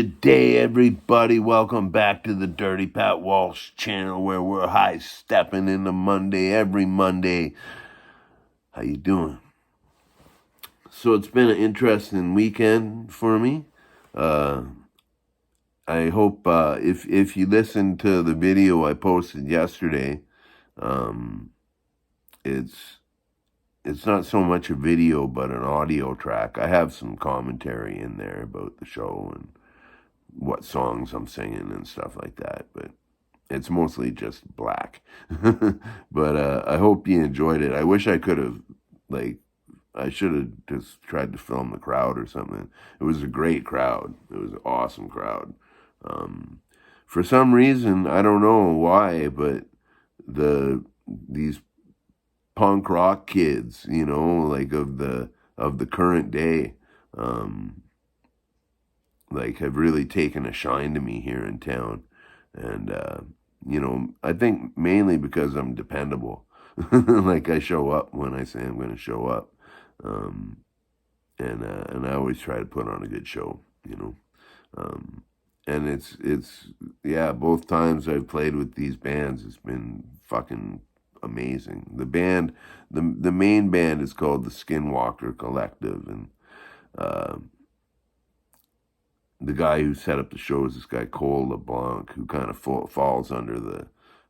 Good day, everybody. Welcome back to the Dirty Pat Walsh channel, where we're high stepping into Monday every Monday. How you doing? So it's been an interesting weekend for me. Uh, I hope if you listened to the video I posted yesterday, um, it's it's not so much a video but an audio track. I have some commentary in there about the show and what songs I'm singing and stuff like that, but it's mostly just black. But I hope you enjoyed it. I wish I could have, like, I should have just tried to film the crowd or something. It was a great crowd. It was an awesome crowd. Um, for some reason, I don't know why, but these punk rock kids, like of the current day, um, like have really taken a shine to me here in town. And I think mainly because I'm dependable. Like, I show up when I say I'm going to show up. um, and I always try to put on a good show, um, and it's yeah, both times I've played with these bands, it's been fucking amazing. The main band is called the Skinwalker Collective, and uh, the guy who set up the show is this guy Cole LeBlanc, who kind of falls under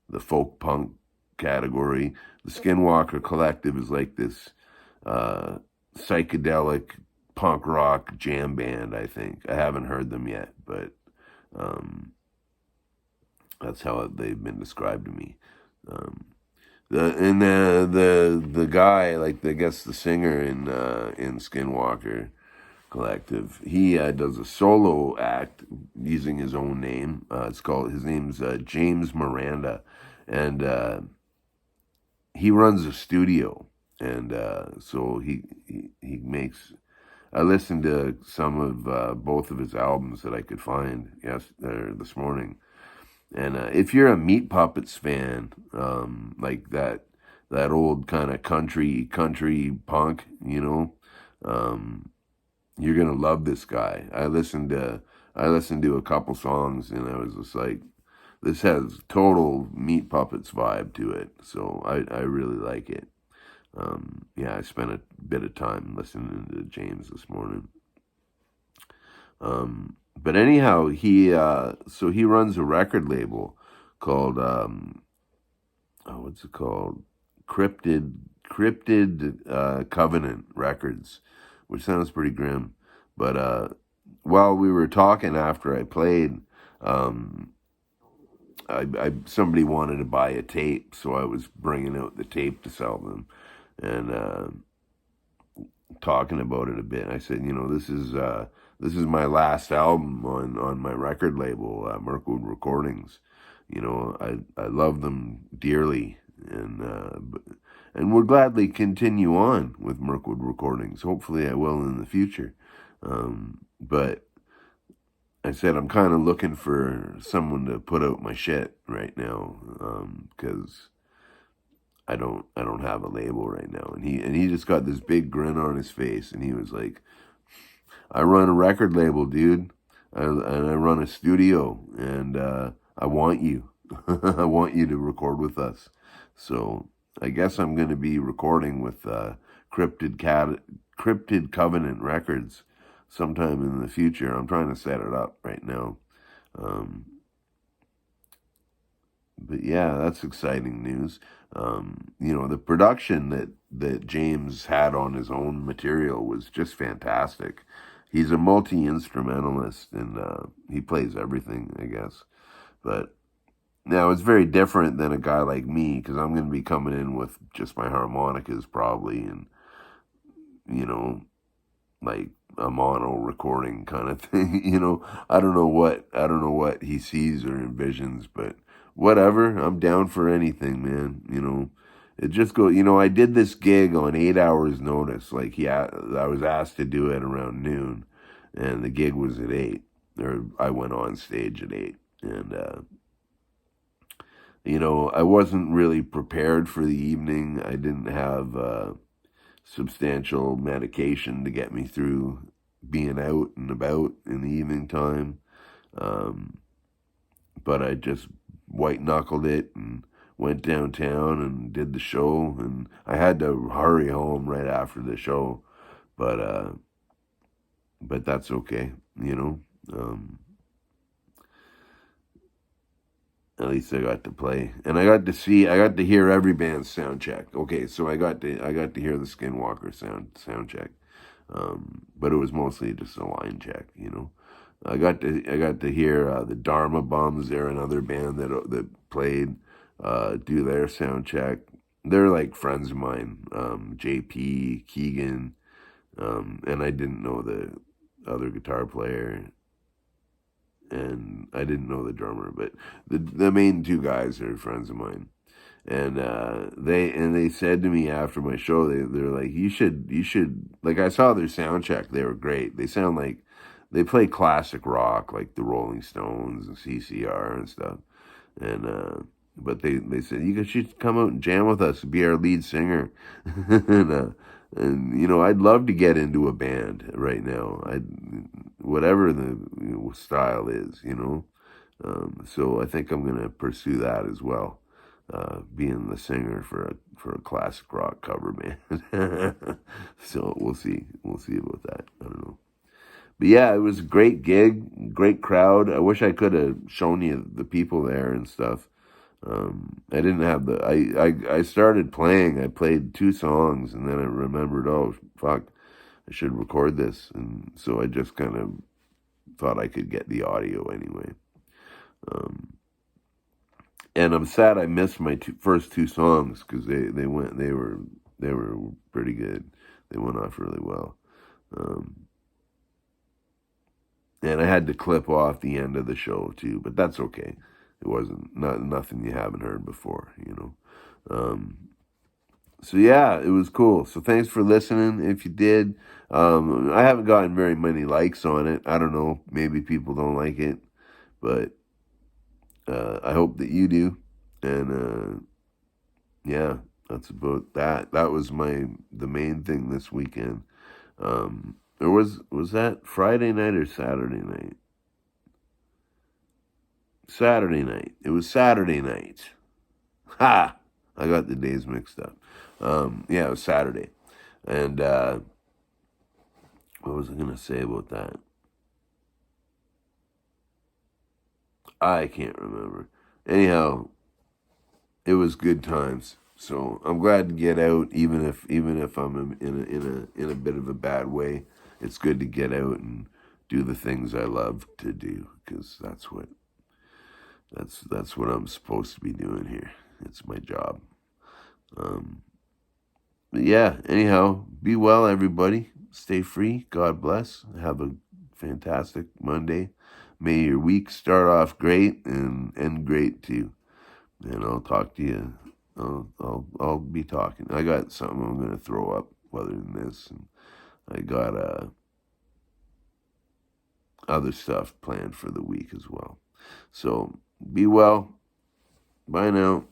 the folk punk category. The Skinwalker Collective is like this uh, psychedelic punk rock jam band. I think I haven't heard them yet, but um, that's how they've been described to me. Um, the guy, like, I guess the singer in Skinwalker Collective, he does a solo act using his own name. His name's James Miranda, and he runs a studio, and so he makes. I listened to some of both of his albums that I could find this morning, and if you're a Meat Puppets fan, like that old kind of country punk, you're gonna love this guy. I listened to a couple songs, and I was just like, this has total Meat Puppets vibe to it. So I really like it. Yeah, I spent a bit of time listening to James this morning. But anyhow, he runs a record label called what's it called? Cryptid Covenant Records, which sounds pretty grim. But while we were talking after I played, um, somebody wanted to buy a tape, so I was bringing out the tape to sell them, and talking about it a bit. I said, this is my last album on my record label, Mirkwood Recordings. I love them dearly, and would gladly continue on with Mirkwood Recordings. Hopefully, I will in the future. But I said I'm kind of looking for someone to put out my shit right now, because I don't have a label right now. And he just got this big grin on his face, and he was like, I run a record label, dude. And I run a studio, and I want you. I want you to record with us. So I guess I'm going to be recording with Cryptid Covenant Records sometime in the future. I'm trying to set it up right now. Um, but yeah, that's exciting news. The production that James had on his own material was just fantastic. He's a multi-instrumentalist, and he plays everything, I guess. But now it's very different than a guy like me, because I'm going to be coming in with just my harmonicas probably, and you know, like a mono recording kind of thing. I don't know what he sees or envisions, but whatever. I'm down for anything, man. It just go. I did this gig on 8 hours notice. Like, I was asked to do it around noon, and the gig was at 8. Or I went on stage at 8, and I wasn't really prepared for the evening. I didn't have substantial medication to get me through being out and about in the evening time. Um, but I just white knuckled it and went downtown and did the show. And I had to hurry home right after the show, but uh, but that's okay, you know. Um, at least I got to play, and I got to hear every band's sound check. Okay, so I got to hear the Skinwalker sound check, but it was mostly just a line check, you know. I got to hear the Dharma Bums. They're another band that played, do their sound check. They're like friends of mine, JP Keegan, and I didn't know the other guitar player, and I didn't know the drummer, but the main two guys are friends of mine. And they said to me after my show, they're like, you should, like, I saw their sound check. They were great. They sound like they play classic rock, like the Rolling Stones and CCR and stuff. And but they said you should come out and jam with us, be our lead singer. And you know, I'd love to get into a band right now. I whatever the style is, you know. So I think I'm gonna pursue that as well, being the singer for a classic rock cover band. So we'll see about that. I don't know. But yeah, it was a great gig, great crowd. I wish I could have shown you the people there and stuff. I didn't have I started playing. I played two songs, and then I remembered, oh fuck, I should record this, and so I just kind of thought I could get the audio anyway. Um, and I'm sad I missed my first two songs because they were pretty good. They went off really well. Um, and I had to clip off the end of the show too, but that's okay. It wasn't nothing you haven't heard before, you know. Um, so yeah, it was cool. So thanks for listening. If you did, I haven't gotten very many likes on it. I don't know. Maybe people don't like it, but I hope that you do. And yeah, that's about that. That was the main thing this weekend. Or was that Friday night or Saturday night? Saturday night. It was Saturday night. Ha! I got the days mixed up. Yeah, it was Saturday. And what was I gonna say about that? I can't remember. Anyhow, it was good times. So I'm glad to get out, even if I'm in a bit of a bad way. It's good to get out and do the things I love to do because that's what I'm supposed to be doing here. It's my job. Um, but yeah. Anyhow, be well, everybody. Stay free. God bless. Have a fantastic Monday. May your week start off great and end great too. And I'll talk to you. I'll be talking. I got something I'm gonna throw up other than this, and I got other stuff planned for the week as well. So be well. Bye now.